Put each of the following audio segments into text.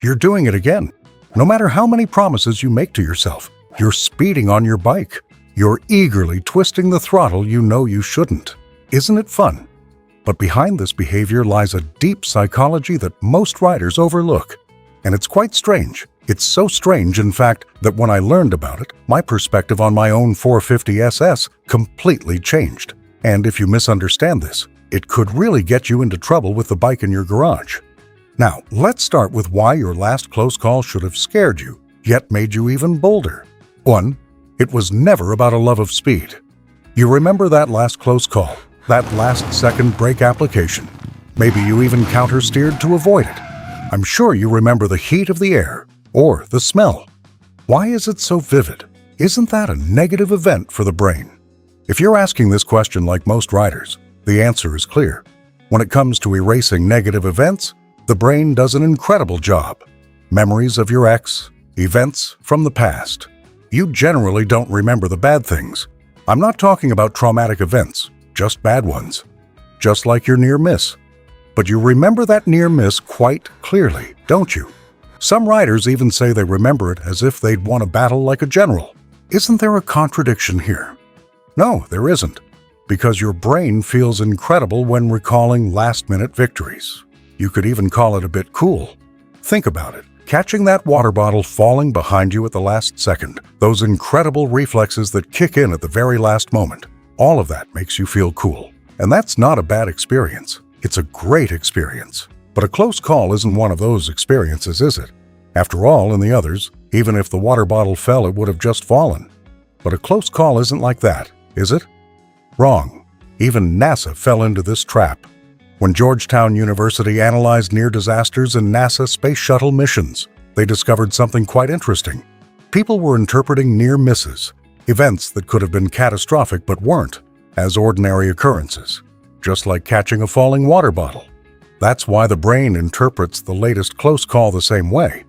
You're doing it again. No matter how many promises you make to yourself, you're speeding on your bike. You're eagerly twisting the throttle you know you shouldn't. Isn't it fun? But behind this behavior lies a deep psychology that most riders overlook. And it's quite strange. It's so strange, in fact, that when I learned about it, my perspective on my own 450 SS completely changed. And if you misunderstand this, it could really get you into trouble with the bike in your garage. Now, let's start with why your last close call should have scared you, yet made you even bolder. 1. It was never about a love of speed. You remember that last close call, that last-second brake application. Maybe you even counter-steered to avoid it. I'm sure you remember the heat of the air, or the smell. Why is it so vivid? Isn't that a negative event for the brain? If you're asking this question like most riders, the answer is clear. When it comes to erasing negative events, the brain does an incredible job. Memories of your ex, events from the past. You generally don't remember the bad things. I'm not talking about traumatic events, just bad ones. Just like your near miss. But you remember that near miss quite clearly, don't you? Some riders even say they remember it as if they'd won a battle like a general. Isn't there a contradiction here? No, there isn't. Because your brain feels incredible when recalling last-minute victories. You could even call it a bit cool. Think about it. Catching that water bottle falling behind you at the last second, those incredible reflexes that kick in at the very last moment, all of that makes you feel cool. And that's not a bad experience. It's a great experience. But a close call isn't one of those experiences, is it? After all, in the others, even if the water bottle fell, it would have just fallen. But a close call isn't like that, is it? Wrong. Even NASA fell into this trap. When Georgetown University analyzed near disasters in NASA space shuttle missions, they discovered something quite interesting. People were interpreting near misses, events that could have been catastrophic but weren't, as ordinary occurrences, just like catching a falling water bottle. That's why the brain interprets the latest close call the same way.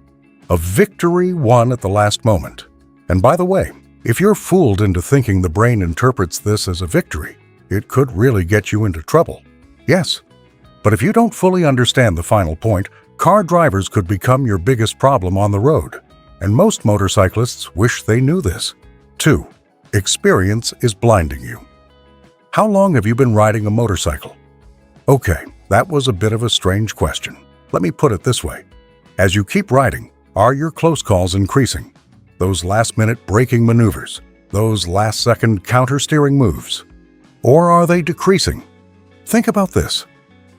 A victory won at the last moment. And by the way, if you're fooled into thinking the brain interprets this as a victory, it could really get you into trouble. Yes. But if you don't fully understand the final point, car drivers could become your biggest problem on the road. And most motorcyclists wish they knew this. 2. Experience is blinding you. How long have you been riding a motorcycle? Okay, that was a bit of a strange question. Let me put it this way. As you keep riding, are your close calls increasing? Those last-minute braking maneuvers, those last-second counter-steering moves? Or are they decreasing? Think about this.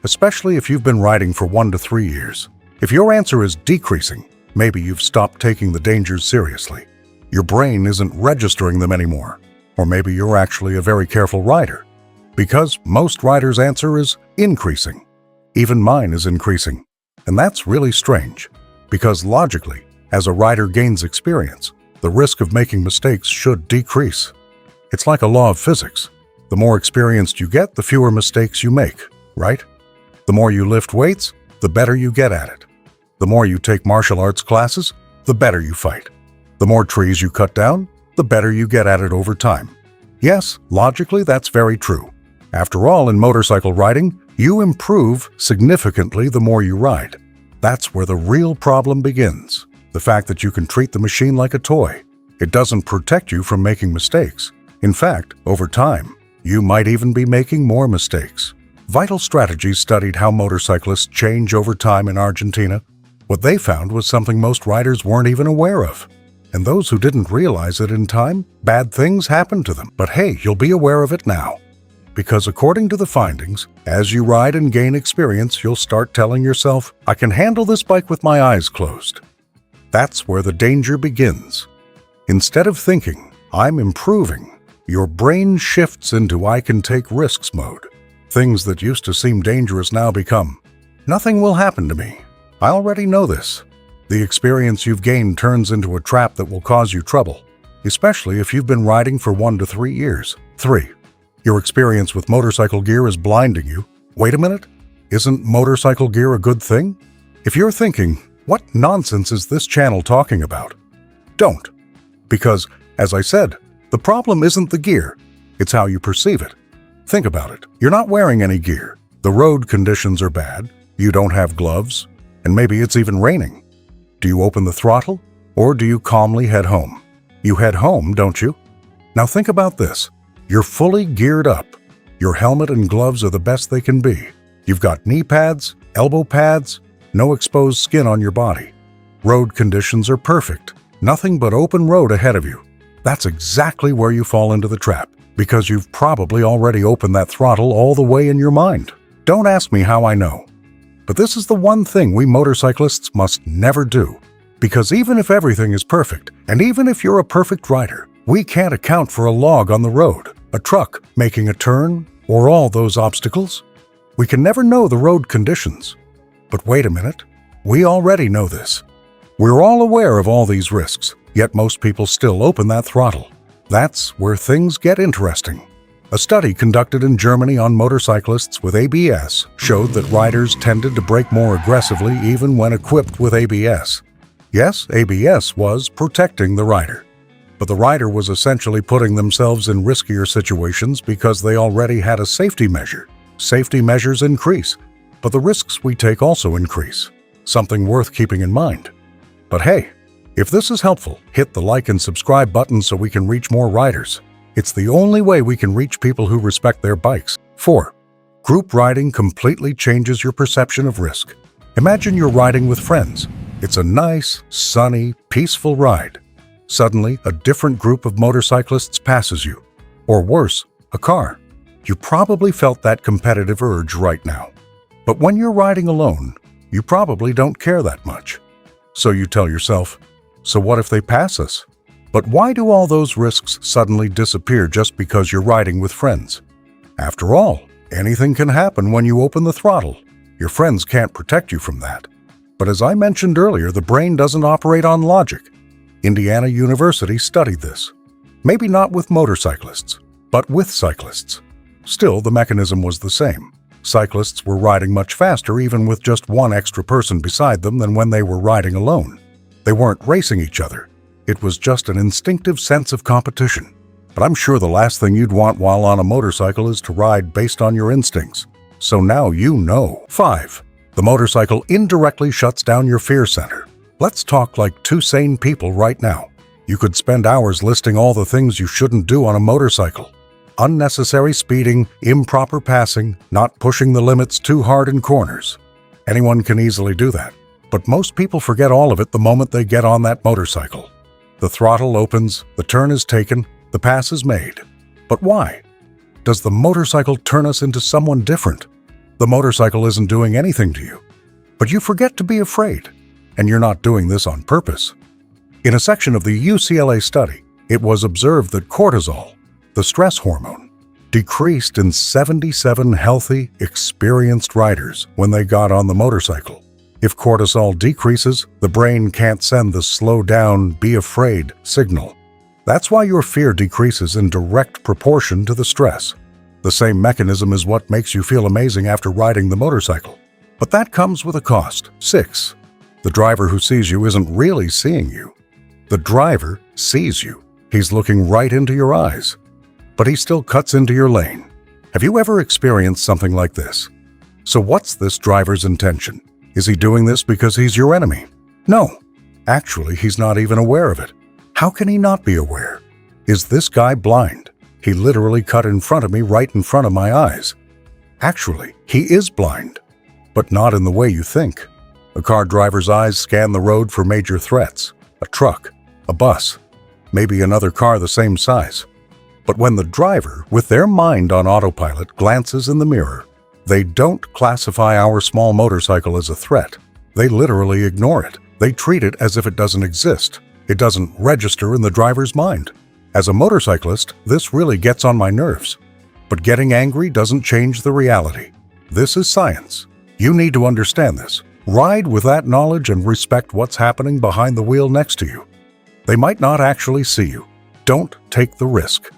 Especially if you've been riding for 1 to 3 years. If your answer is decreasing, maybe you've stopped taking the dangers seriously. Your brain isn't registering them anymore. Or maybe you're actually a very careful rider. Because most riders' answer is increasing. Even mine is increasing. And that's really strange. Because logically, as a rider gains experience, the risk of making mistakes should decrease. It's like a law of physics. The more experienced you get, the fewer mistakes you make, right? The more you lift weights, the better you get at it. The more you take martial arts classes, the better you fight. The more trees you cut down, the better you get at it over time. Yes, logically, that's very true. After all, in motorcycle riding, you improve significantly the more you ride. That's where the real problem begins. The fact that you can treat the machine like a toy. It doesn't protect you from making mistakes. In fact, over time, you might even be making more mistakes. Vital Strategies studied how motorcyclists change over time in Argentina. What they found was something most riders weren't even aware of. And those who didn't realize it in time, bad things happened to them. But hey, you'll be aware of it now. Because according to the findings, as you ride and gain experience, you'll start telling yourself, I can handle this bike with my eyes closed. That's where the danger begins. Instead of thinking, I'm improving, your brain shifts into I can take risks mode. Things that used to seem dangerous now become, nothing will happen to me. I already know this. The experience you've gained turns into a trap that will cause you trouble, especially if you've been riding for 1 to 3 years. 3. Your experience with motorcycle gear is blinding you. Wait a minute, isn't motorcycle gear a good thing? If you're thinking, what nonsense is this channel talking about? Don't. Because, as I said, the problem isn't the gear, it's how you perceive it. Think about it. You're not wearing any gear. The road conditions are bad, you don't have gloves, and maybe it's even raining. Do you open the throttle, or do you calmly head home? You head home, don't you? Now think about this. You're fully geared up. Your helmet and gloves are the best they can be. You've got knee pads, elbow pads, no exposed skin on your body. Road conditions are perfect. Nothing but open road ahead of you. That's exactly where you fall into the trap, because you've probably already opened that throttle all the way in your mind. Don't ask me how I know. But this is the one thing we motorcyclists must never do. Because even if everything is perfect, and even if you're a perfect rider, we can't account for a log on the road, a truck making a turn, or all those obstacles. We can never know the road conditions. But wait a minute, we already know this. We're all aware of all these risks, yet most people still open that throttle. That's where things get interesting. A study conducted in Germany on motorcyclists with ABS showed that riders tended to brake more aggressively even when equipped with ABS. Yes, ABS was protecting the rider, but the rider was essentially putting themselves in riskier situations because they already had a safety measure. Safety measures increase, but the risks we take also increase, something worth keeping in mind. But hey, if this is helpful, hit the like and subscribe button so we can reach more riders. It's the only way we can reach people who respect their bikes. 4. Group riding completely changes your perception of risk. Imagine you're riding with friends. It's a nice, sunny, peaceful ride. Suddenly, a different group of motorcyclists passes you. Or worse, a car. You probably felt that competitive urge right now. But when you're riding alone, you probably don't care that much. So you tell yourself, so what if they pass us? But why do all those risks suddenly disappear just because you're riding with friends? After all, anything can happen when you open the throttle. Your friends can't protect you from that. But as I mentioned earlier, the brain doesn't operate on logic. Indiana University studied this. Maybe not with motorcyclists, but with cyclists. Still, the mechanism was the same. Cyclists were riding much faster even with just one extra person beside them than when they were riding alone. They weren't racing each other. It was just an instinctive sense of competition. But I'm sure the last thing you'd want while on a motorcycle is to ride based on your instincts. So now you know. 5. The motorcycle indirectly shuts down your fear center. Let's talk like two sane people right now. You could spend hours listing all the things you shouldn't do on a motorcycle. Unnecessary speeding, improper passing, not pushing the limits too hard in corners. Anyone can easily do that. But most people forget all of it the moment they get on that motorcycle. The throttle opens, the turn is taken, the pass is made. But why? Does the motorcycle turn us into someone different? The motorcycle isn't doing anything to you. But you forget to be afraid, and you're not doing this on purpose. In a section of the UCLA study, it was observed that cortisol, the stress hormone, decreased in 77 healthy, experienced riders when they got on the motorcycle. If cortisol decreases, the brain can't send the slow down, be afraid signal. That's why your fear decreases in direct proportion to the stress. The same mechanism is what makes you feel amazing after riding the motorcycle. But that comes with a cost. 6. The driver who sees you isn't really seeing you. The driver sees you. He's looking right into your eyes. But he still cuts into your lane. Have you ever experienced something like this? So what's this driver's intention? Is he doing this because he's your enemy? No. Actually, he's not even aware of it. How can he not be aware? Is this guy blind? He literally cut in front of me right in front of my eyes. Actually, he is blind, but not in the way you think. A car driver's eyes scan the road for major threats. A truck, a bus, maybe another car the same size. But when the driver, with their mind on autopilot, glances in the mirror, they don't classify our small motorcycle as a threat. They literally ignore it. They treat it as if it doesn't exist. It doesn't register in the driver's mind. As a motorcyclist, this really gets on my nerves. But getting angry doesn't change the reality. This is science. You need to understand this. Ride with that knowledge and respect what's happening behind the wheel next to you. They might not actually see you. Don't take the risk.